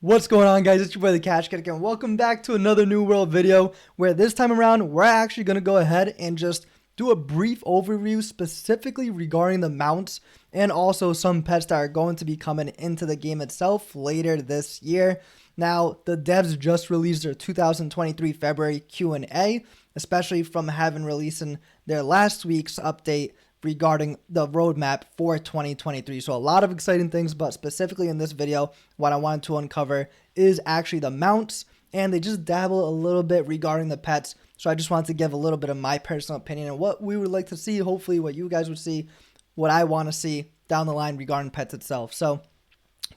What's going on, guys? It's your boy the Cash Cat again. Welcome back to another New World video where this time around we're actually going to go ahead and just do a brief overview specifically regarding the mounts and also some pets that are going to be coming into the game itself later this year. Now, the devs just released their 2023 February Q&A, especially from having releasing their last week's update regarding the roadmap for 2023. So a lot of exciting things, but specifically in this video, what I wanted to uncover is actually the mounts, and they just dabble a little bit regarding the pets. So I just wanted to give a little bit of my personal opinion and what we would like to see, hopefully what you guys would see, what I want to see down the line regarding pets itself. So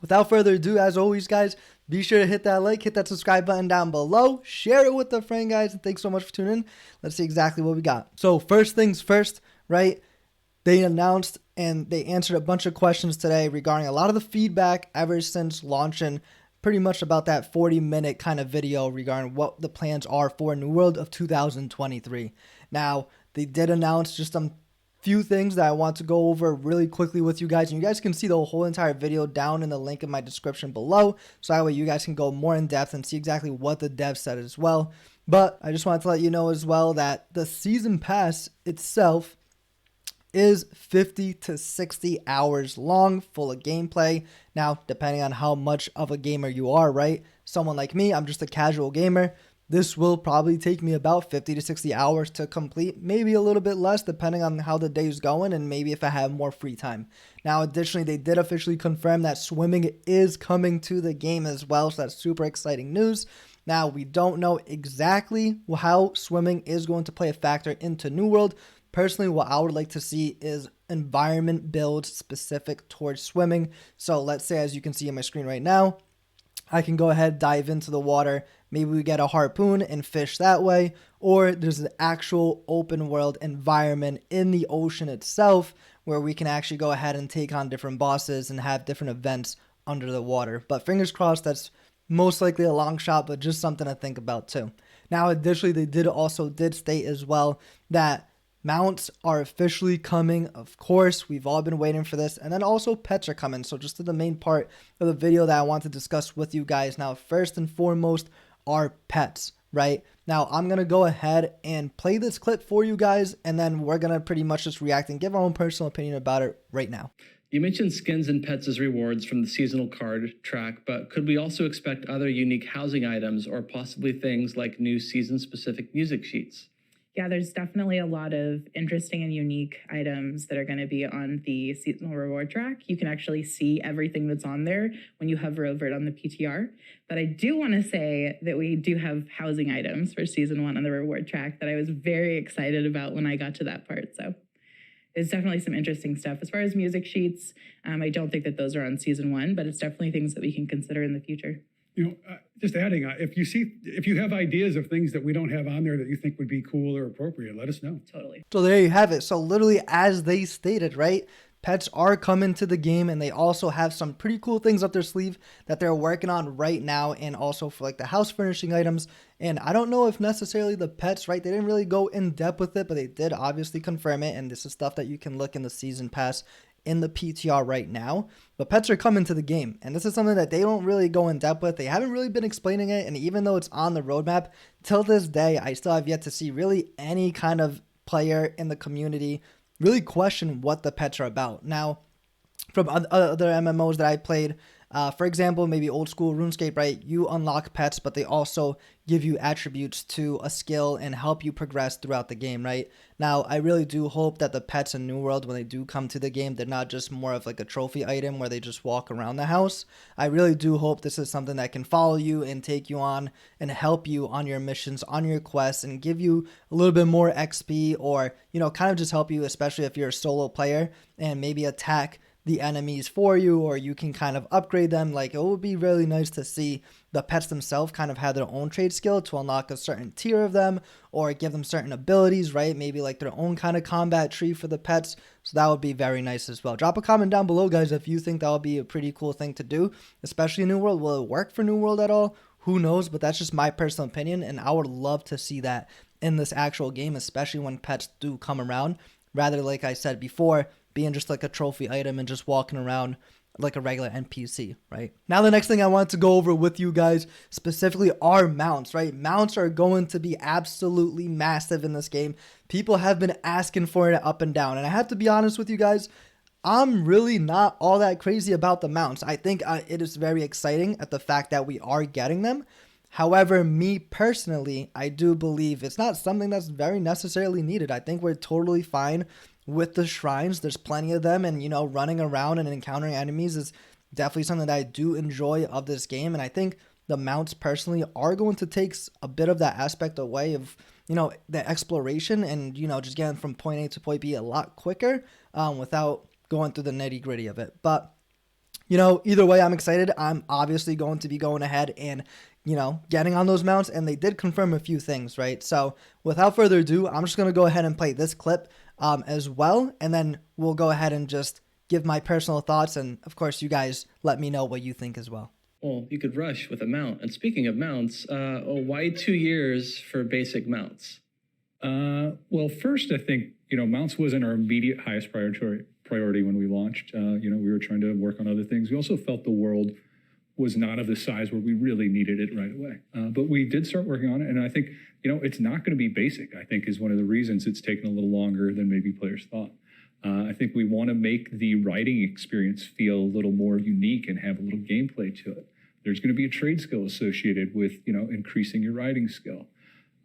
without further ado, as always, guys, be sure to hit that like, hit that subscribe button down below, share it with a friend, guys, and thanks so much for tuning in. Let's see exactly what we got. So first things first, right? They announced and they answered a bunch of questions today regarding a lot of the feedback ever since launching pretty much about that 40-minute kind of video regarding what the plans are for New World of 2023. Now, they did announce just some few things that I want to go over really quickly with you guys. And you guys can see the whole entire video down in the link in my description below. So that way you guys can go more in depth and see exactly what the dev said as well. But I just wanted to let you know as well that the season pass itself is 50 to 60 hours long, full of gameplay. Now, depending on how much of a gamer you are, right? Someone like me, I'm just a casual gamer. This will probably take me about 50 to 60 hours to complete, maybe a little bit less depending on how the day's going and maybe if I have more free time. Now, additionally, they did officially confirm that swimming is coming to the game as well, so that's super exciting news. Now, we don't know exactly how swimming is going to play a factor into New World. Personally, what I would like to see is environment builds specific towards swimming. So let's say, as you can see on my screen right now, I can go ahead, dive into the water. Maybe we get a harpoon and fish that way. Or there's an actual open world environment in the ocean itself where we can actually go ahead and take on different bosses and have different events under the water. But fingers crossed, that's most likely a long shot, but just something to think about too. Now, additionally, they did state as well that mounts are officially coming. Of course, we've all been waiting for this. And then also pets are coming. So just to the main part of the video that I want to discuss with you guys now, first and foremost are pets, right? Now, I'm going to go ahead and play this clip for you guys, and then we're going to pretty much just react and give our own personal opinion about it right now. You mentioned skins and pets as rewards from the seasonal card track, but could we also expect other unique housing items or possibly things like new season-specific music sheets? Yeah, there's definitely a lot of interesting and unique items that are going to be on the seasonal reward track. You can actually see everything that's on there when you hover over it on the PTR. But I do want to say that we do have housing items for season 1 on the reward track that I was very excited about when I got to that part. So there's definitely some interesting stuff. As far as music sheets, I don't think that those are on season 1, but it's definitely things that we can consider in the future. You know, just adding, if you have ideas of things that we don't have on there that you think would be cool or appropriate, let us know. Totally. So there you have it. So literally, as they stated, right? Pets are coming to the game, and they also have some pretty cool things up their sleeve that they're working on right now, and also for like the house furnishing items. And I don't know if necessarily the pets, right? They didn't really go in depth with it, but they did obviously confirm it. And this is stuff that you can look in the season pass in the PTR right now. But pets are coming to the game, and this is something that they don't really go in depth with. They haven't really been explaining it, and even though it's on the roadmap, till this day, I still have yet to see really any kind of player in the community really question what the pets are about. Now, from other MMOs that I played, for example, maybe old school RuneScape, right? You unlock pets, but they also give you attributes to a skill and help you progress throughout the game, right? Now, I really do hope that the pets in New World, when they do come to the game, they're not just more of like a trophy item where they just walk around the house. I really do hope this is something that can follow you and take you on and help you on your missions, on your quests, and give you a little bit more XP, or, you know, kind of just help you, especially if you're a solo player, and maybe attack the enemies for you, or you can kind of upgrade them. Like, it would be really nice to see the pets themselves kind of have their own trade skill to unlock a certain tier of them, or give them certain abilities, right? Maybe like their own kind of combat tree for the pets. So that would be very nice as well. Drop a comment down below, guys, if you think that would be a pretty cool thing to do, especially in New World. Will it work for New World at all? Who knows? But that's just my personal opinion, and I would love to see that in this actual game, especially when pets do come around, rather, like I said before, being just like a trophy item and just walking around like a regular NPC, right? Now, the next thing I want to go over with you guys specifically are mounts, right? Mounts are going to be absolutely massive in this game. People have been asking for it up and down. And I have to be honest with you guys, I'm really not all that crazy about the mounts. I think it is very exciting at the fact that we are getting them. However, me personally, I do believe it's not something that's very necessarily needed. I think we're totally fine with the shrines. There's plenty of them, and, you know, running around and encountering enemies is definitely something that I do enjoy of this game. And I think the mounts personally are going to take a bit of that aspect away of, you know, the exploration and, you know, just getting from point A to point B a lot quicker without going through the nitty gritty of it. But, you know, either way, I'm excited. I'm obviously going to be going ahead and, you know, getting on those mounts, and they did confirm a few things, right? So without further ado, I'm just going to go ahead and play this clip as well, and then we'll go ahead and just give my personal thoughts, and of course you guys let me know what you think as well. Well, you could rush with a mount. And speaking of mounts, why 2 years for basic mounts? Well, first, I think, you know, mounts wasn't our immediate highest priority when we launched. You know, we were trying to work on other things. We also felt the world was not of the size where we really needed it right away. But we did start working on it. And I think, you know, it's not going to be basic, I think, is one of the reasons it's taken a little longer than maybe players thought. I think we want to make the writing experience feel a little more unique and have a little gameplay to it. There's going to be a trade skill associated with, you know, increasing your writing skill.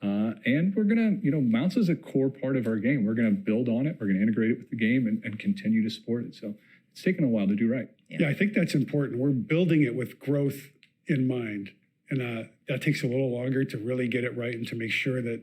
And we're going to, you know, mounts is a core part of our game. We're going to build on it. We're going to integrate it with the game and continue to support it. So it's taken a while to do right. Yeah, I think that's important. We're building it with growth in mind. And that takes a little longer to really get it right and to make sure that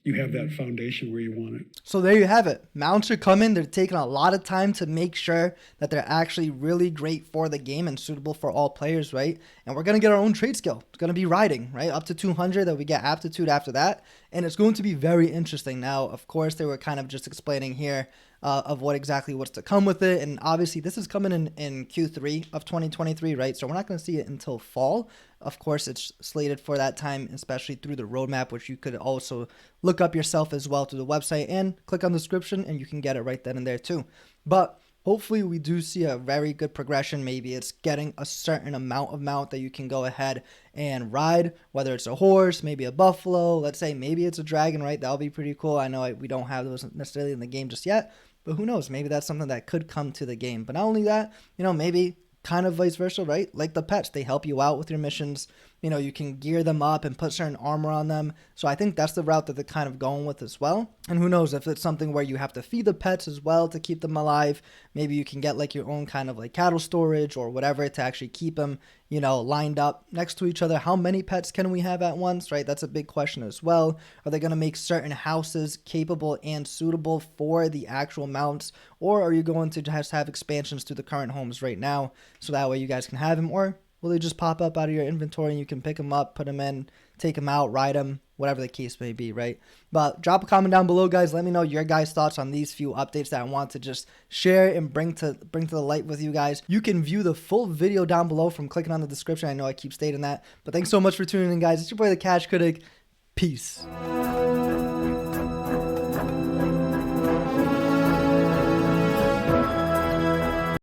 you have that foundation where you want it. So there you have it. Mounts are coming. They're taking a lot of time to make sure that they're actually really great for the game and suitable for all players, right? And we're going to get our own trade skill. It's going to be riding, right? Up to 200, that we get aptitude after that. And it's going to be very interesting. Now, of course, they were kind of just explaining here of what's to come with it. And obviously, this is coming in Q3 of 2023, right? So we're not going to see it until fall. Of course, it's slated for that time, especially through the roadmap, which you could also look up yourself as well through the website and click on the description, and you can get it right then and there too. But hopefully we do see a very good progression. Maybe it's getting a certain amount of mount that you can go ahead and ride, whether it's a horse, maybe a buffalo, let's say maybe it's a dragon, right? That'll be pretty cool. I know we don't have those necessarily in the game just yet, but who knows? Maybe that's something that could come to the game. But not only that, you know, maybe kind of vice versa, right? Like the pets, they help you out with your missions. You know, you can gear them up and put certain armor on them. So I think that's the route that they're kind of going with as well. And who knows if it's something where you have to feed the pets as well to keep them alive. Maybe you can get like your own kind of like cattle storage or whatever to actually keep them, you know, lined up next to each other. How many pets can we have at once, right? That's a big question as well. Are they going to make certain houses capable and suitable for the actual mounts? Or are you going to just have expansions to the current homes right now so that way you guys can have them? Or will they just pop up out of your inventory and you can pick them up, put them in, take them out, ride them, whatever the case may be, right? But drop a comment down below, guys. Let me know your guys' thoughts on these few updates that I want to just share and bring to the light with you guys. You can view the full video down below from clicking on the description. I know I keep stating that, but thanks so much for tuning in, guys. It's your boy, the Cash Critic. Peace.